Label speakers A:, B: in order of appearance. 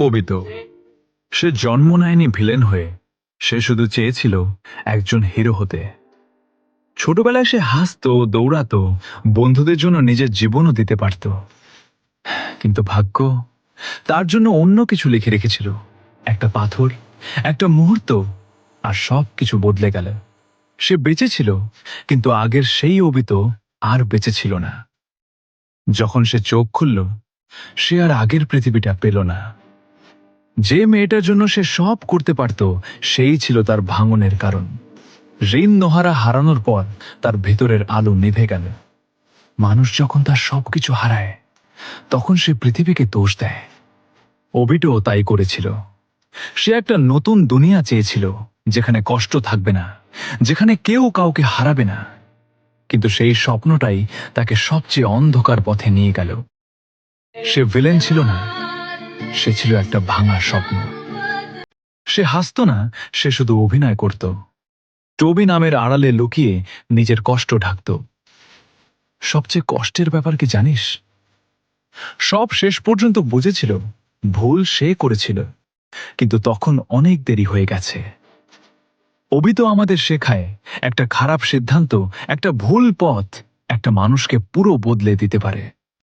A: অবিত। সে জন্ম নেয়নি ভিলেন হয়ে, সে শুধু চেয়েছিল একজন হিরো হতে। ছোটবেলায় সে হাসতো, দৌড়াতো, বন্ধুদের জন্য নিজের জীবনও দিতে পারত। কিন্তু ভাগ্য তার জন্য অন্য কিছু লিখে রেখেছিল। একটা পাথর, একটা মুহূর্ত, আর সব কিছু বদলে গেল। সে বেঁচে ছিল, কিন্তু আগের সেই অবিত আর বেঁচে ছিল না। যখন সে চোখ খুলল, সে আর আগের পৃথিবীটা পেল না। যে মেয়েটার জন্য সে সব করতে পারত, সেই ছিল তার ভাঙনের কারণ। ঋণ নোহারা হারানোর পর তার ভেতরের আলো নিভে গেল। মানুষ যখন তার সবকিছু হারায়, তখন সে পৃথিবীকে দোষ দেয়। অবিটও তাই করেছিল। সে একটা নতুন দুনিয়া চেয়েছিল, যেখানে কষ্ট থাকবে না, যেখানে কেউ কাউকে হারাবে না। কিন্তু সেই স্বপ্নটাই তাকে সবচেয়ে অন্ধকার পথে নিয়ে গেল। সে ভিলেন ছিল না, সে ছিল একটা ভাঙা স্বপ্ন। সে হাসত না, সে শুধু অভিনয় করত। টবি নামের আড়ালে লুকিয়ে নিজের কষ্ট ঢাকত। সবচেয়ে কষ্টের ব্যাপার কি জানিস? সব শেষ পর্যন্ত বুঝেছিল ভুল সে করেছিল, কিন্তু তখন অনেক দেরি হয়ে গেছে। অবিত আমাদের শেখায়, একটা খারাপ সিদ্ধান্ত, একটা ভুল পথ একটা মানুষকে পুরো বদলে দিতে পারে।